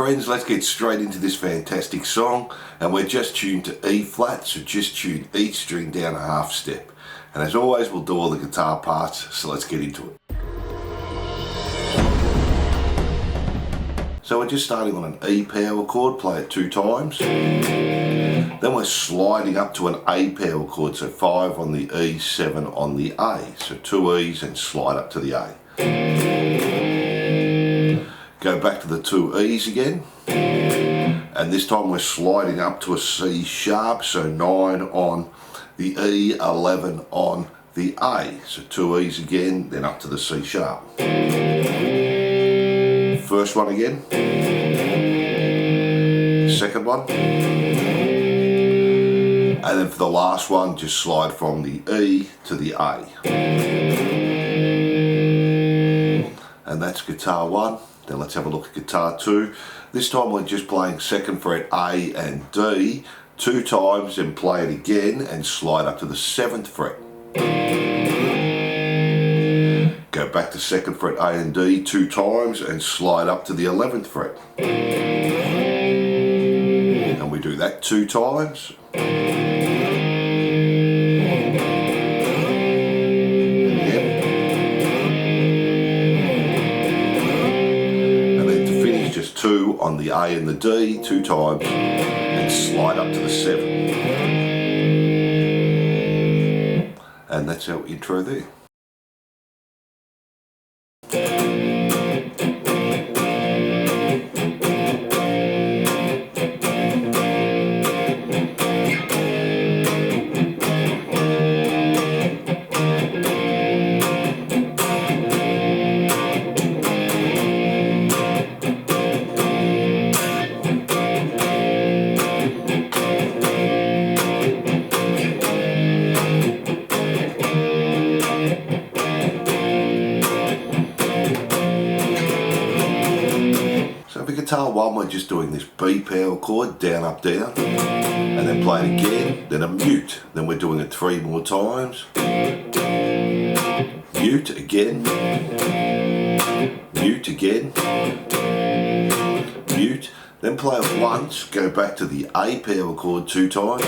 friends, let's get straight into this fantastic song, and we're just tuned to E flat, so just tune each string down a half step. And as always, we'll do all the guitar parts, so let's get into it. So we're just starting on an E power chord, play it 2 times. Then we're sliding up to an A power chord, so 5 on the E, 7 on the A. So 2 E's and slide up to the A. Go back to the 2 E's again. And this time we're sliding up to a C sharp, so 9 on the E, 11 on the A. So 2 E's again, then up to the C sharp. First one again. Second one. And then for the last one, just slide from the E to the A. And that's guitar 1. Then let's have a look at guitar 2. This time we're just playing 2nd fret A and D 2 times, and play it again and slide up to the 7th fret. Go back to 2nd fret A and D 2 times and slide up to the 11th fret. And we do that 2 times. And then to finish, just 2 on the A and the D 2 times and slide up to the 7th. And that's our intro there. Guitar 1, we're just doing this B power chord, down, up, down, and then play it again, then a mute. Then we're doing it 3 more times. Mute again, mute again, mute, then play it once, go back to the A power chord 2 times,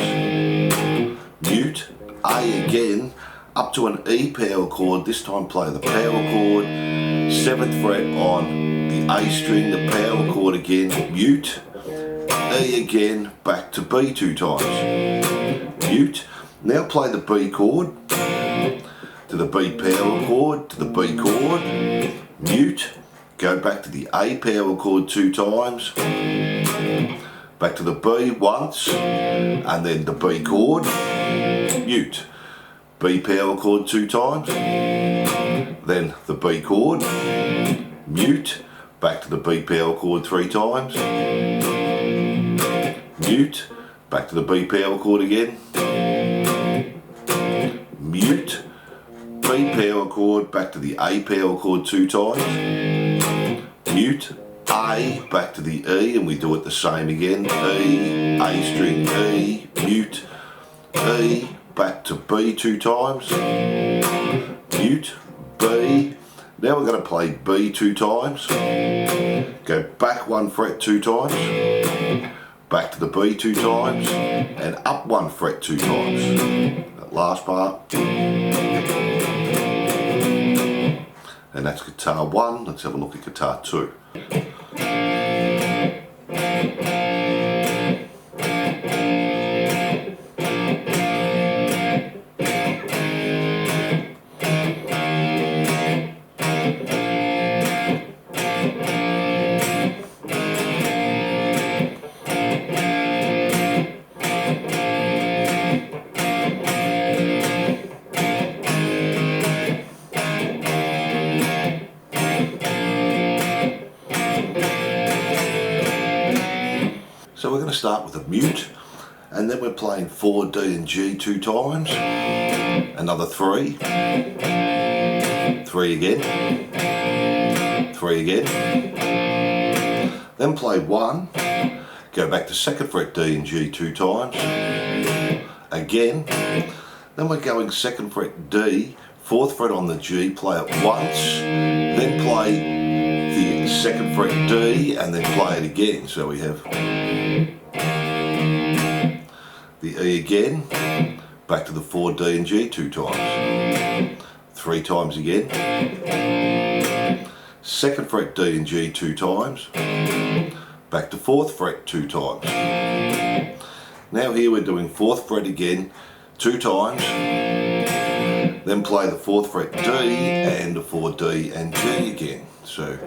mute, A again, up to an E power chord, this time play the power chord, 7th fret on the A string, the power chord again, mute, E again, back to B 2 times, mute. Now play the B chord, to the B power chord, to the B chord, mute, go back to the A power chord 2 times, back to the B once, and then the B chord, mute, B power chord 2 times, then the B chord, mute, back to the B power chord 3 times, mute, back to the B power chord again, mute, B power chord, back to the A power chord 2 times, mute, A, back to the E, and we do it the same again, E, A string, E, mute, E, back to B 2 times, mute, B. Now we're going to play B 2 times, go back 1 fret 2 times, back to the B 2 times, and up 1 fret 2 times. That last part. And that's guitar 1. Let's have a look at guitar 2. So we're going to start with a mute, and then we're playing 4 D and G 2 times, another 3, 3 again, 3 again, then play 1, go back to 2nd fret D and G 2 times, again, then we're going 2nd fret D, 4th fret on the G, play it once, then play the second fret D, and then play it again. So we have the E again, back to the 4 D and G 2 times, 3 times again, second fret D and G 2 times, back to 4th fret 2 times. Now here we're doing 4th fret again 2 times, then play the 4th fret D and the 4 D and G again. So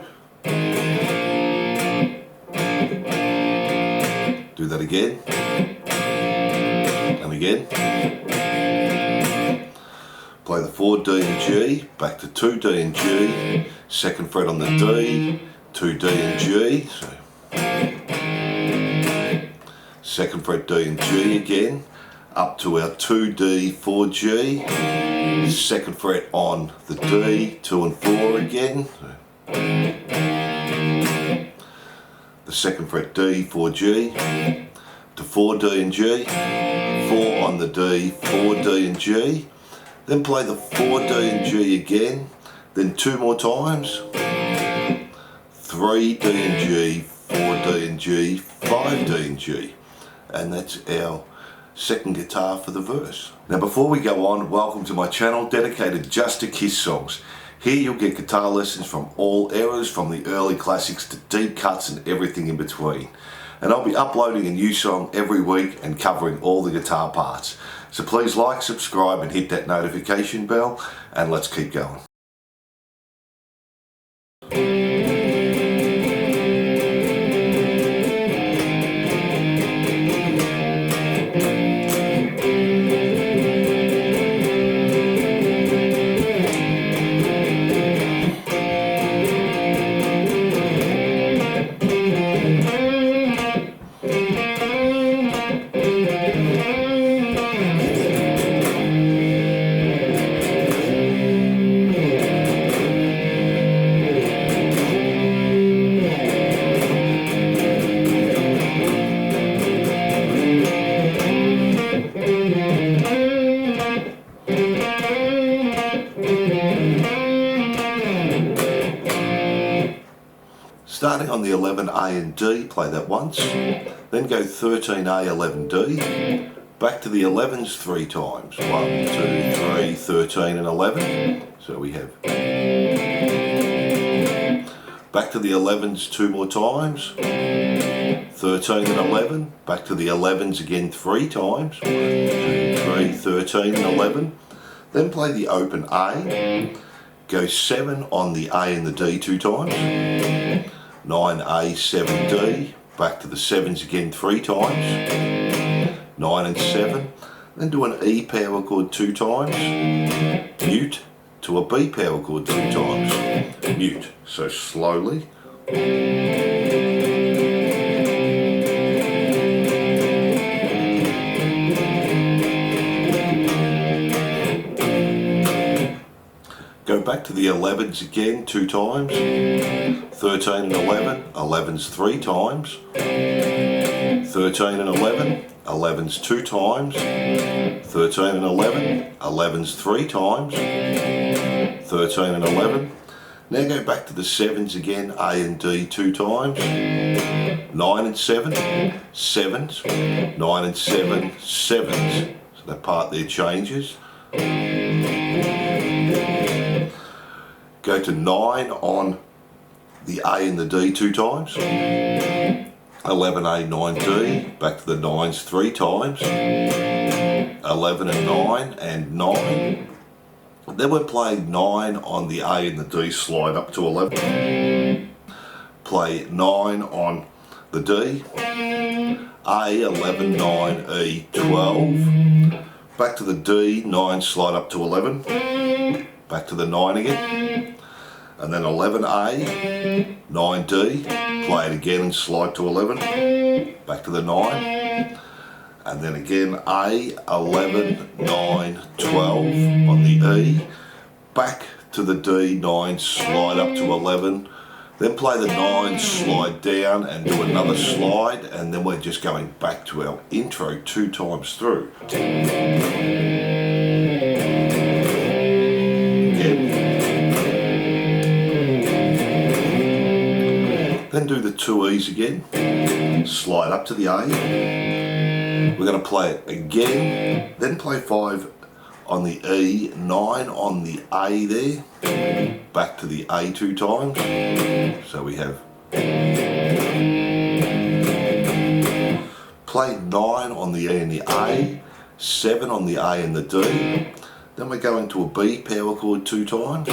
do that again and again. Play the 4 D and G, back to 2 D and G, second fret on the D, 2 D and G, so second fret D and G again, up to our 2 D 4 G, second fret on the D, 2 and 4 again, so the second fret D 4 G, to 4 D and G, 4 on the D, 4 D and G, then play the 4 D and G again, then 2 more times, 3 D and G, 4 D and G, 5 D and G, and that's our second guitar for the verse. Now before we go on, welcome to my channel dedicated just to Kiss songs. Here you'll get guitar lessons from all eras, from the early classics to deep cuts and everything in between. And I'll be uploading a new song every week and covering all the guitar parts. So please like, subscribe and hit that notification bell, and let's keep going. Starting on the 11A and D, play that once, then go 13A, 11D, back to the 11s 3 times, 1, 2, 3, 13 and 11, so we have, back to the 11s 2 more times, 13 and 11, back to the 11s again 3 times, 1, 2, 3, 13 and 11, then play the open A, go 7 on the A and the D 2 times, 9A, 7D, back to the 7s again 3 times, 9 and 7, then do an E power chord 2 times, mute, to a B power chord 2 times, mute, so slowly. Go back to the 11s again 2 times, 13 and 11, 11s 3 times, 13 and 11, 11s 2 times, 13 and 11, 11s 3 times, 13 and 11. Now go back to the 7s again, A and D 2 times, 9 and 7, 7s, 9 and 7, 7s. So that part there changes. Go to 9 on the A and the D 2 times, 11A, 9D, back to the 9s 3 times, 11 and 9 and 9. Then we're playing 9 on the A and the D, slide up to 11. Play 9 on the D, A, 11, 9, E, 12. Back to the D, 9, slide up to 11. Back to the 9 again. And then 11A, 9D, play it again and slide to 11. Back to the 9. And then again A, 11, 9, 12 on the E, back to the D, 9, slide up to 11, then play the 9, slide down and do another slide, and then we're just going back to our intro 2 times through. Again. Then do the two E's again, slide up to the A. We're going to play it again, then play 5 on the E, 9 on the A there, back to the A 2 times. So we have play 9 on the E and the A, 7 on the A and the D. Then we go into a B power chord 2 times,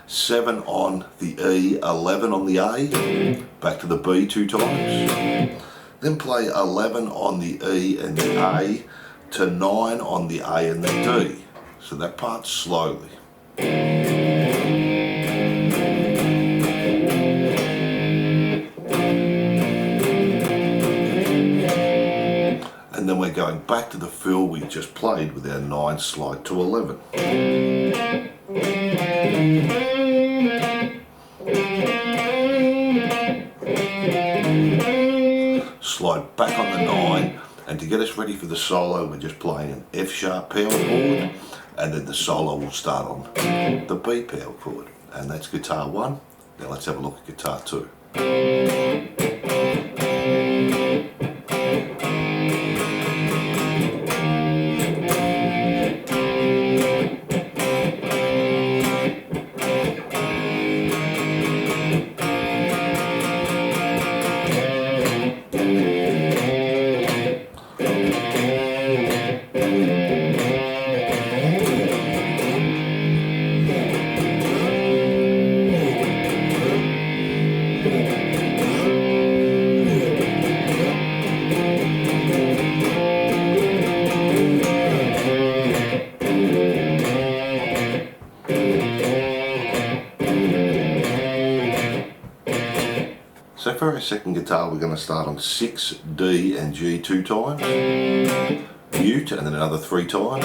7 on the E, 11 on the A, back to the B 2 times. Then play 11 on the E and the A to 9 on the A and the D. So that part slowly. And then we're going back to the fill we just played with our 9 slide to 11. Slide back on the 9, and to get us ready for the solo we're just playing an F sharp power chord, and then the solo will start on the B power chord. And that's guitar 1. Now let's have a look at guitar 2. So for our second guitar we're going to start on 6, D and G 2 times, mute and then another 3 times,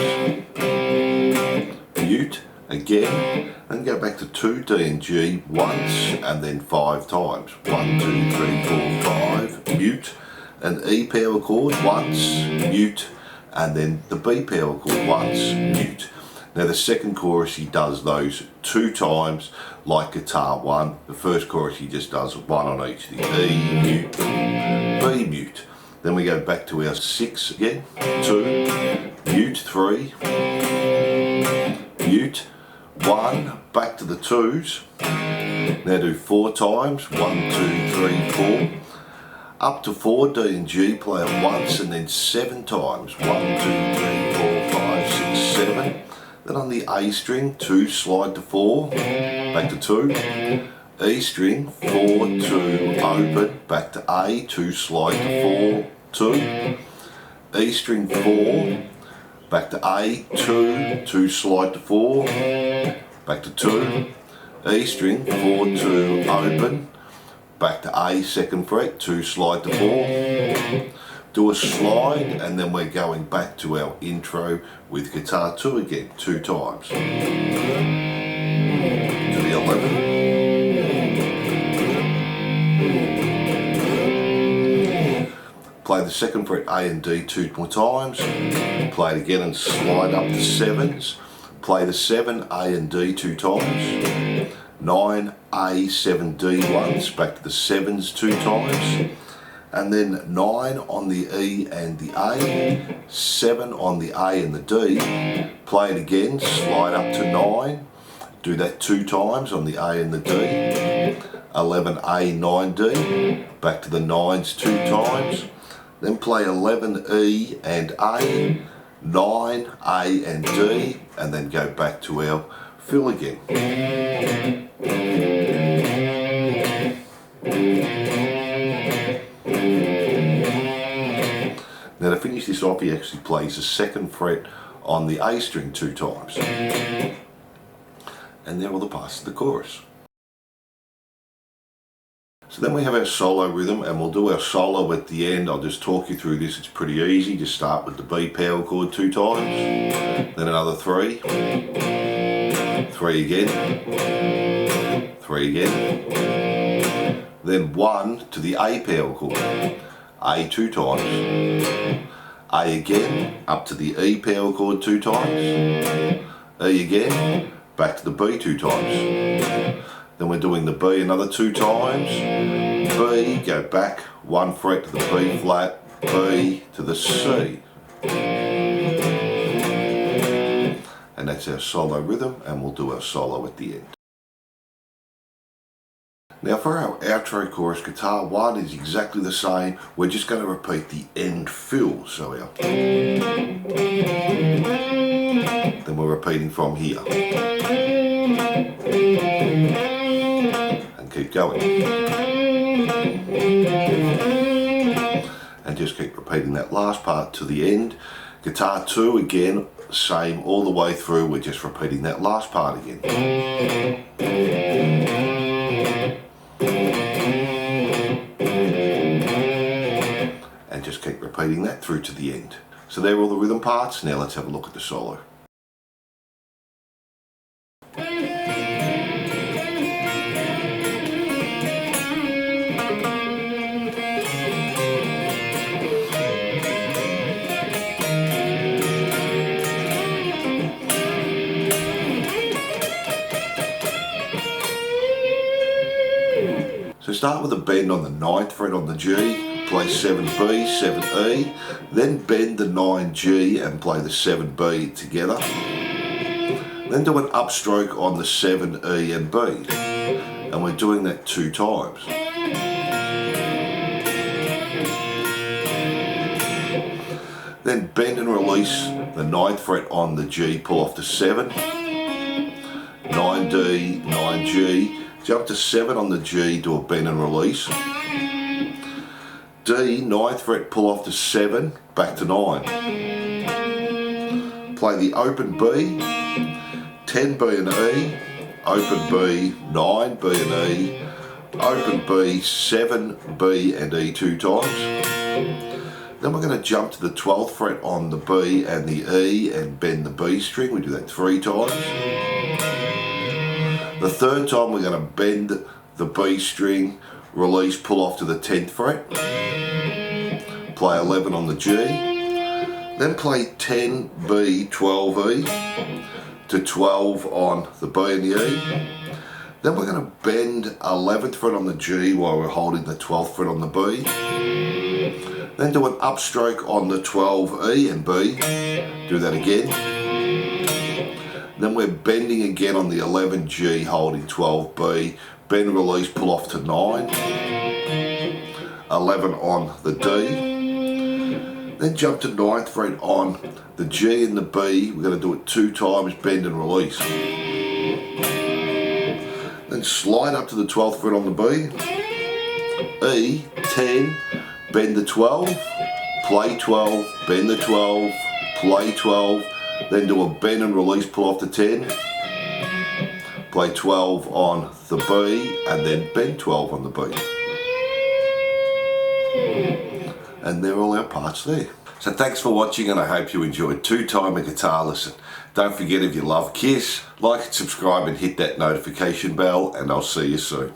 mute again, then go back to 2, D and G once and then 5 times, 1, 2, 3, 4, 5, mute, an E power chord once, mute, and then the B power chord once, mute. Now the second chorus he does those 2 times like guitar 1. The first chorus he just does 1 on each, the E, mute, B, mute. Then we go back to our 6 again, 2, mute, 3, mute, 1, back to the 2s. Now do 4 times, 1, 2, 3, 4. Up to 4, D and G, play it once and then 7 times, 1, 2, 3, 4, 5, 6, 7. Then on the A string, 2 slide to 4, back to 2, E string, 4, 2, open, back to A, 2 slide to 4, 2, E string 4, back to A, 2, 2 slide to 4, back to 2, E string, 4, 2, open, back to A, 2nd fret, 2 slide to 4, do a slide, and then we're going back to our intro with guitar 2 again, 2 times. To the 11. Play the 2nd fret A and D 2 more times. Play it again and slide up to 7s. Play the 7, A and D 2 times. 9, A, 7, D once, back to the 7s 2 times. And then 9 on the E and the A, 7 on the A and the D, play it again, slide up to 9, do that 2 times on the A and the D, 11 A, 9 D, back to the 9s 2 times, then play 11 E and A, 9 A and D, and then go back to our fill again. Now to finish this off, he actually plays the 2nd fret on the A string 2 times. And then we'll pass to the chorus. So then we have our solo rhythm, and we'll do our solo at the end. I'll just talk you through this, it's pretty easy. Just start with the B power chord 2 times, then another 3, 3 again, 3 again, then 1 to the A power chord, A 2 times, A again, up to the E power chord 2 times, E again, back to the B 2 times, Then we're doing the B another 2 times. B, go back 1 fret to the B flat, B to the C. And that's our solo rhythm, and we'll do our solo at the end. Now for our outro chorus, guitar 1 is exactly the same. We're just going to repeat the end fill. So our, then we're repeating from here. And keep going. And just keep repeating that last part to the end. Guitar 2 again, same all the way through, we're just repeating that last part again. And just keep repeating that through to the end. So there are all the rhythm parts. Now let's have a look at the solo. So start with a bend on the 9th fret on the G, play 7B, 7E, then bend the 9G and play the 7B together. Then do an upstroke on the 7E and B, and we're doing that 2 times. Then bend and release the 9th fret on the G, pull off to 7, 9D, 9G, jump to 7 on the G, do a bend and release. D, 9th fret, pull off to 7, back to 9. Play the open B, 10 B and E, open B, 9 B and E, open B, 7 B and E 2 times. Then we're going to jump to the 12th fret on the B and the E and bend the B string. We do that 3 times. The 3rd time we're going to bend the B string, release, pull off to the 10th fret, play 11 on the G, then play 10 B, 12 E to 12 on the B and the E. Then we're going to bend 11th fret on the G while we're holding the 12th fret on the B. Then do an upstroke on the 12 E and B, do that again. Then we're bending again on the 11 G, holding 12 B, bend, release, pull off to 9, 11 on the D, then jump to 9th fret on the G and the B, we're going to do it 2 times, bend and release. Then slide up to the 12th fret on the B, E, 10, bend the 12, play 12, bend the 12, play 12, then do a bend and release, pull off to 10, play 12 on the B, and then bend 12 on the B. And they're all our parts there. So thanks for watching, and I hope you enjoyed 2-timer guitar lesson. Don't forget, if you love Kiss, like and subscribe and hit that notification bell, and I'll see you soon.